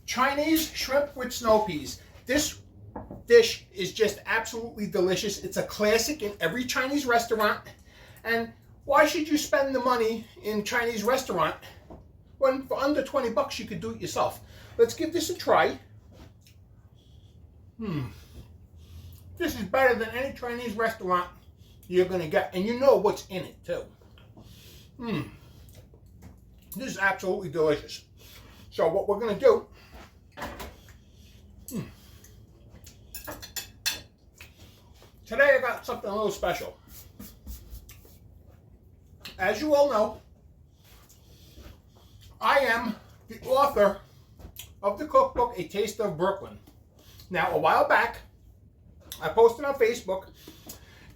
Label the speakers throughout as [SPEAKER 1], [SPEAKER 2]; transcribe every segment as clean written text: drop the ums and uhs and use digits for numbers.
[SPEAKER 1] Chinese shrimp with snow peas. This dish is just absolutely delicious. It's a classic in every Chinese restaurant. And why should you spend the money in Chinese restaurant when for under 20 bucks you could do it yourself? Let's give this a try. This is better than any Chinese restaurant you're going to get. And you know what's in it too. This is absolutely delicious. So what we're going to do, today I got something a little special. As you all know, I am the author of the cookbook, A Taste of Brooklyn. Now, a while back, I posted on Facebook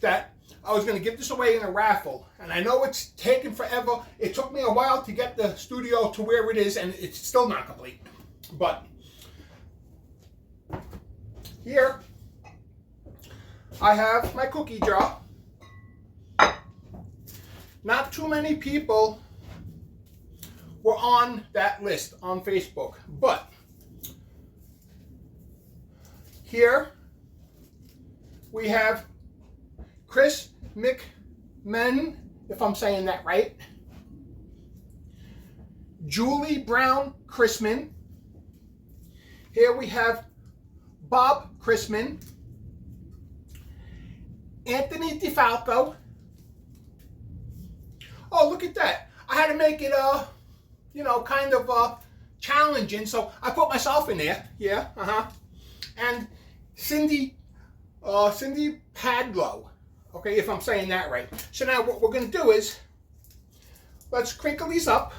[SPEAKER 1] that I was going to give this away in a raffle. And I know it's taken forever. It took me a while to get the studio to where it is, and it's still not complete. But here, I have my cookie jar. Not too many people were on that list on Facebook, but here we have Chris McMen, if I'm saying that right, Julie Brown Chrisman. Here we have Bob Chrisman, Anthony DeFalco. Oh, look at that. I had to make it, kind of challenging, so I put myself in there. Yeah, And Cindy Padlow. Okay, if I'm saying that right. So now what we're going to do is, let's crinkle these up.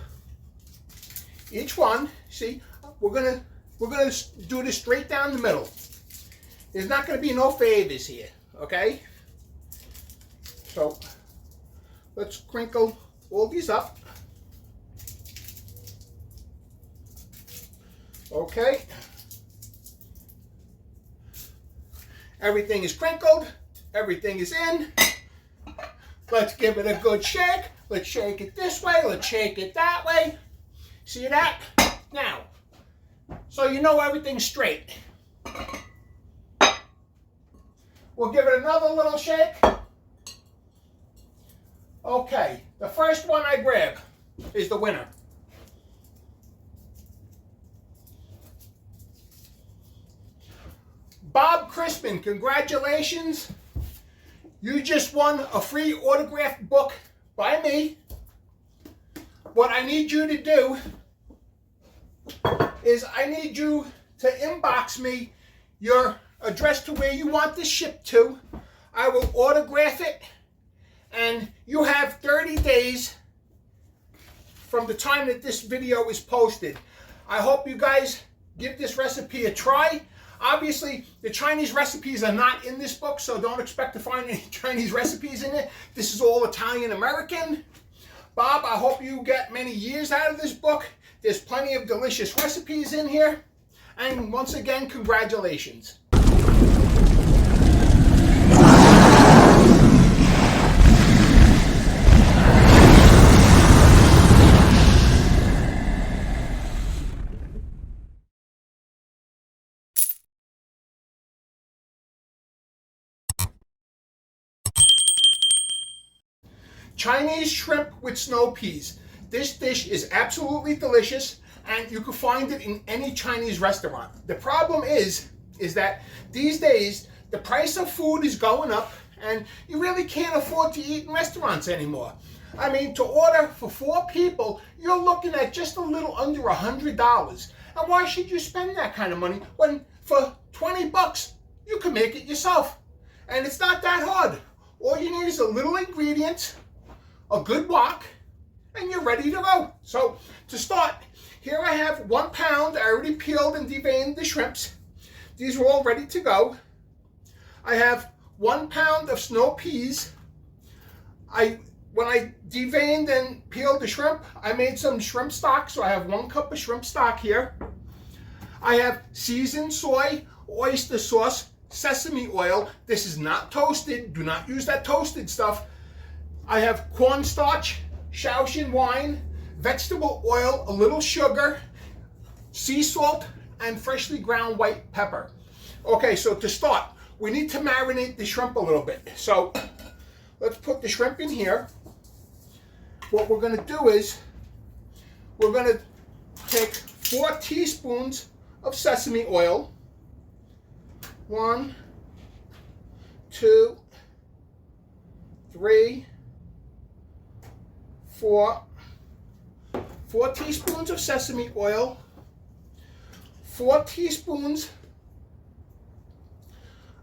[SPEAKER 1] Each one, see, we're gonna do this straight down the middle. There's not going to be no favors here, okay? So let's crinkle all these up. Okay. Everything is crinkled. Everything is in. Let's give it a good shake. Let's shake it this way. Let's shake it that way. See that? Now, so you know everything's straight. We'll give it another little shake. Okay, the first one I grab is the winner. Bob Crispin, congratulations. You just won a free autographed book by me. What I need you to do is I need you to inbox me your address to where you want this shipped to. I will autograph it, and you have 30 days from the time that this video is posted. I hope you guys give this recipe a try. Obviously, the Chinese recipes are not in this book, so don't expect to find any Chinese recipes in it. This is all Italian-American. Bob, I hope you get many years out of this book. There's plenty of delicious recipes in here. And once again, congratulations. Chinese shrimp with snow peas. This dish is absolutely delicious, and you can find it in any Chinese restaurant. The problem is that these days the price of food is going up, and you really can't afford to eat in restaurants anymore. I mean, to order for 4 people, you're looking at just a little under $100. And why should you spend that kind of money when for 20 bucks you can make it yourself? And it's not that hard. All you need is a little ingredient, a good wok, and you're ready to go. So to start, here I have 1 pound. I already peeled and deveined the shrimps. These are all ready to go. I have 1 pound of snow peas. When I deveined and peeled the shrimp, I made some shrimp stock, so I have 1 cup of shrimp stock here. I have seasoned soy, oyster sauce, sesame oil. This is not toasted. Do not use that toasted stuff. I have cornstarch, shaoxing wine, vegetable oil, a little sugar, sea salt, and freshly ground white pepper. Okay, so to start, we need to marinate the shrimp a little bit. So let's put the shrimp in here. What we're going to do is we're going to take 4 teaspoons of sesame oil. 1, 2, 3, 4. 4 teaspoons of sesame oil. 4 teaspoons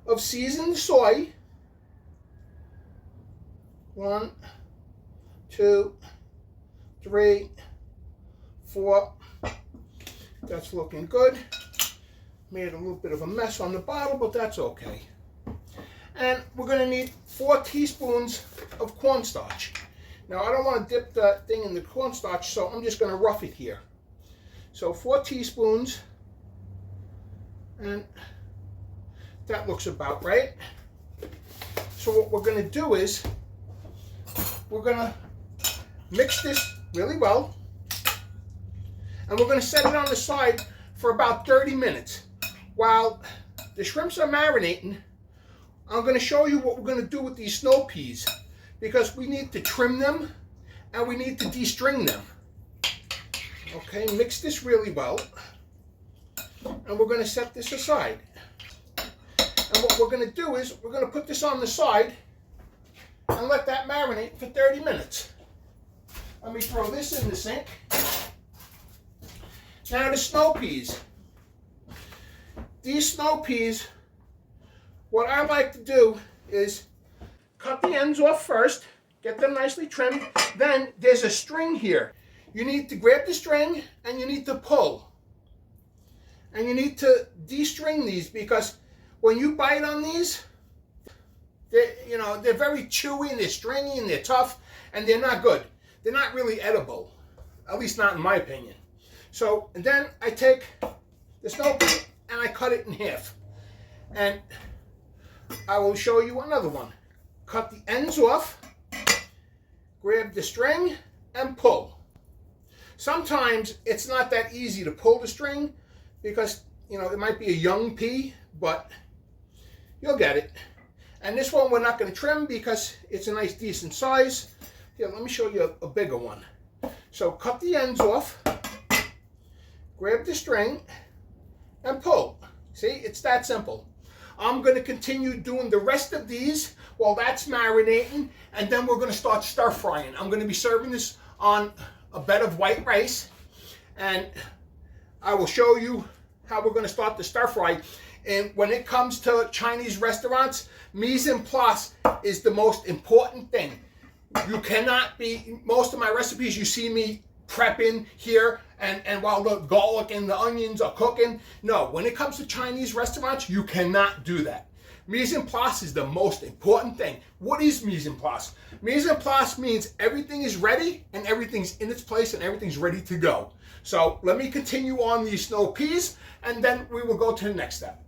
[SPEAKER 1] of seasoned soy. 1, 2, 3, 4. That's looking good. Made a little bit of a mess on the bottle, but that's okay. And we're going to need 4 teaspoons of cornstarch. Now, I don't want to dip the thing in the cornstarch, so I'm just going to rough it here. So 4 teaspoons, and that looks about right. So what we're going to do is we're going to mix this really well, and we're going to set it on the side for about 30 minutes. While the shrimps are marinating, I'm going to show you what we're going to do with these snow peas, because we need to trim them and we need to de-string them. Okay, mix this really well, and we're going to set this aside. And what we're going to do is we're going to put this on the side and let that marinate for 30 minutes. Let me throw this in the sink. Now the snow peas. These snow peas, what I like to do is cut the ends off first, get them nicely trimmed. Then there's a string here. You need to grab the string and you need to pull. And you need to de-string these, because when you bite on these, they're very chewy and they're stringy and they're tough and they're not good. They're not really edible, at least not in my opinion. So, and then I take the snow pea and I cut it in half. And I will show you another one. Cut the ends off, grab the string, and pull. Sometimes it's not that easy to pull the string because, it might be a young pea, but you'll get it. And this one we're not going to trim because it's a nice decent size. Here, let me show you a bigger one. So cut the ends off, grab the string, and pull. See, it's that simple. I'm going to continue doing the rest of these while that's marinating, and then we're going to start stir frying. I'm going to be serving this on a bed of white rice, and I will show you how we're going to start the stir fry. And when it comes to Chinese restaurants, mise en place is the most important thing. You cannot be, most of my recipes you see me prepping here and while the garlic and the onions are cooking. No, when it comes to Chinese restaurants, you cannot do that. Mise en place is the most important thing. What is mise en place? Mise en place means everything is ready and everything's in its place and everything's ready to go. So let me continue on these snow peas and then we will go to the next step.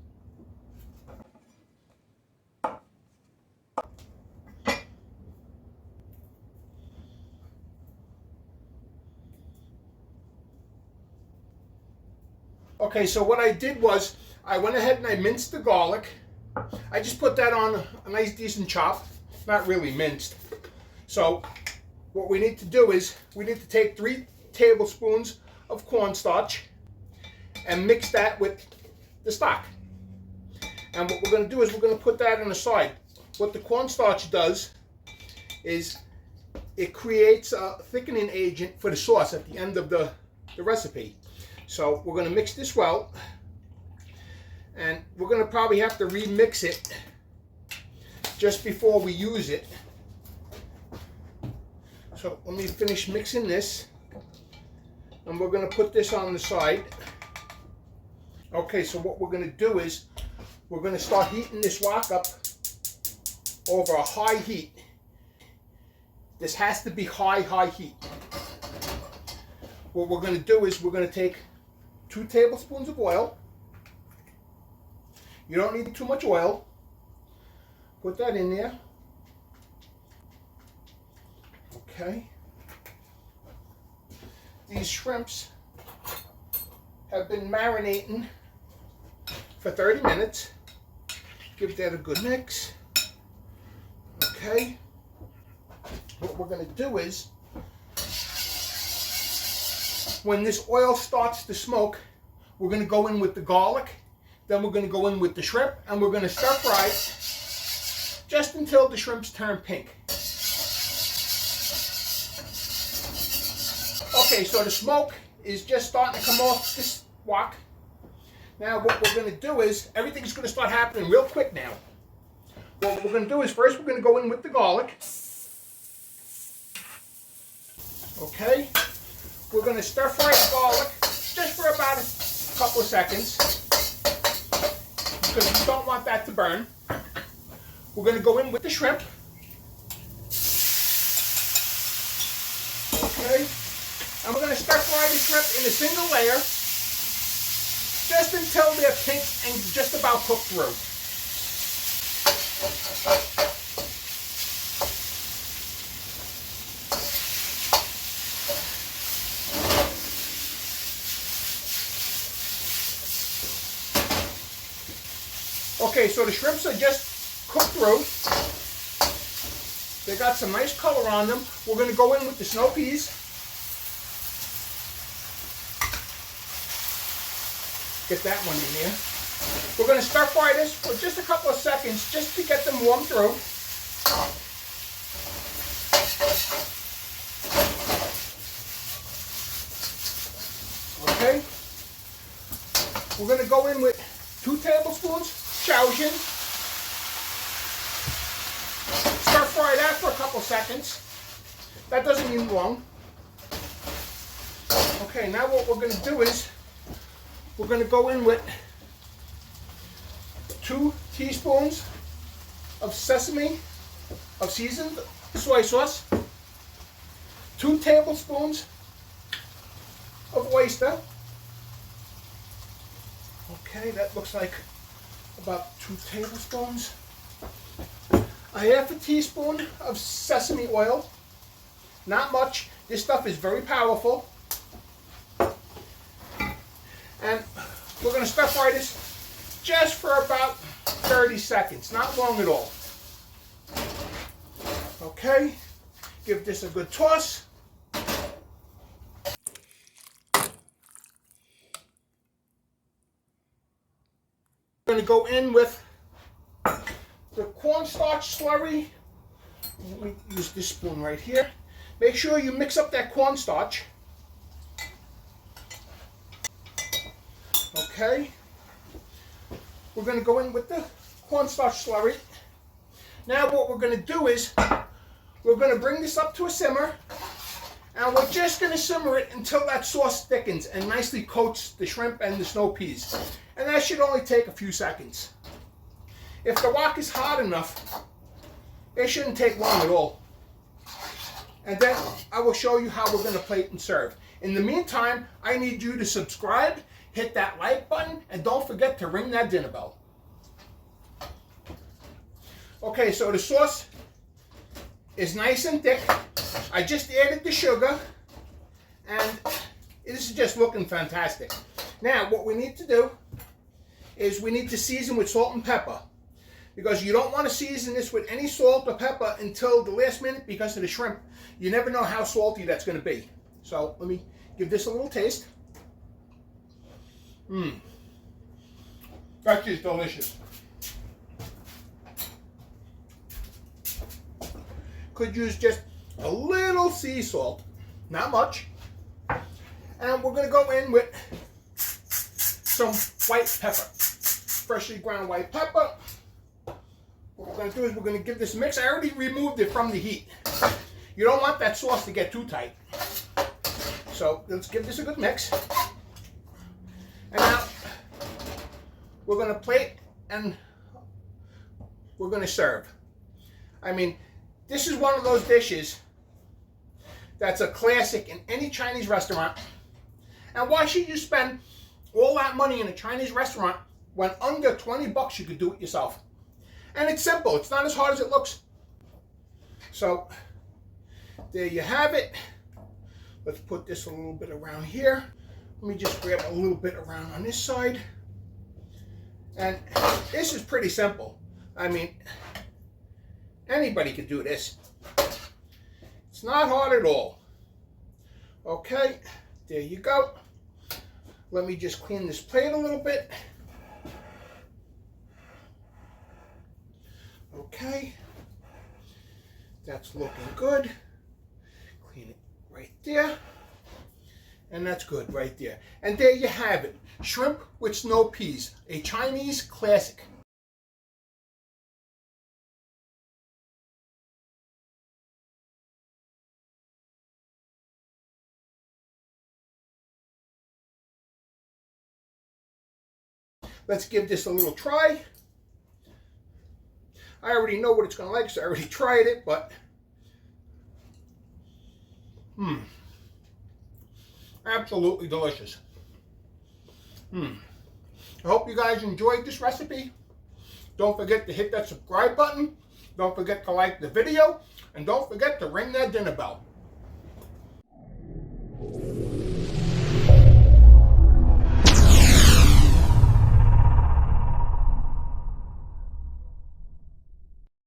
[SPEAKER 1] Okay, so what I did was I went ahead and I minced the garlic. I just put that on a nice decent chop, not really minced. So what we need to do is we need to take 3 tablespoons of cornstarch and mix that with the stock. And what we're going to do is we're going to put that on the side. What the cornstarch does is it creates a thickening agent for the sauce at the end of the recipe. So we're going to mix this well, and we're going to probably have to remix it just before we use it. So let me finish mixing this, and we're going to put this on the side. Okay, so what we're going to do is we're going to start heating this wok up over a high heat. This has to be high heat. What we're going to do is we're going to take 2 tablespoons of oil. You don't need too much oil. Put that in there. Okay. These shrimps have been marinating for 30 minutes. Give that a good mix. Okay. What we're going to do is, when this oil starts to smoke, we're going to go in with the garlic, then we're going to go in with the shrimp, and we're going to stir fry just until the shrimps turn pink. Okay, so the smoke is just starting to come off this wok. Now what we're going to do is, everything's going to start happening real quick now. What we're going to do is, first we're going to go in with the garlic. Okay, we're going to stir fry the garlic just for about a couple of seconds, because we don't want that to burn. We're going to go in with the shrimp. Okay, and we're going to stir fry the shrimp in a single layer, just until they're pink and just about cooked through. Okay, so the shrimps are just cooked through. They got some nice color on them. We're going to go in with the snow peas. Get that one in there. We're going to stir fry this for just a couple of seconds, just to get them warm through. Okay. We're going to go in with 2 tablespoons shaoxing. Stir fry that for a couple seconds. That doesn't need long. Okay, now what we're going to do is, we're going to go in with 2 teaspoons of sesame, of seasoned soy sauce, 2 tablespoons of oyster. Okay, that looks like about 2 tablespoons. A half a teaspoon of sesame oil. Not much. This stuff is very powerful. And we're going to stir fry this just for about 30 seconds. Not long at all. Okay. Give this a good toss. We're going to go in with the cornstarch slurry. Let me use this spoon right here. Make sure you mix up that cornstarch. Okay. We're going to go in with the cornstarch slurry. Now what we're going to do is, we're going to bring this up to a simmer, and we're just going to simmer it until that sauce thickens and nicely coats the shrimp and the snow peas. And that should only take a few seconds. If the wok is hot enough, it shouldn't take long at all. And then I will show you how we're going to plate and serve. In the meantime, I need you to subscribe, hit that like button, and don't forget to ring that dinner bell. Okay, so the sauce is nice and thick. I just added the sugar, and this is just looking fantastic. Now, what we need to do is we need to season with salt and pepper, because you don't want to season this with any salt or pepper until the last minute because of the shrimp. You never know how salty that's going to be. So let me give this a little taste. That is delicious. Could use just a little sea salt, not much. And we're going to go in with some white pepper, freshly ground white pepper. What we're going to do is we're going to give this a mix. I already removed it from the heat. You don't want that sauce to get too tight. So let's give this a good mix. And now we're going to plate and we're going to serve. I mean, this is one of those dishes that's a classic in any Chinese restaurant. And why should you spend all that money in a Chinese restaurant when under 20 bucks you could do it yourself? And it's simple. It's not as hard as it looks. So there you have it. Let's put this a little bit around here. Let me just grab a little bit around on this side. And this is pretty simple. I mean, anybody can do this. It's not hard at all. Okay, there you go. Let me just clean this plate a little bit. Okay, that's looking good. Clean it right there. And that's good right there. And there you have it. Shrimp with snow peas, a Chinese classic. Let's give this a little try. I already know what it's going to like, so I already tried it, but absolutely delicious. I hope you guys enjoyed this recipe. Don't forget to hit that subscribe button. Don't forget to like the video, and don't forget to ring that dinner bell.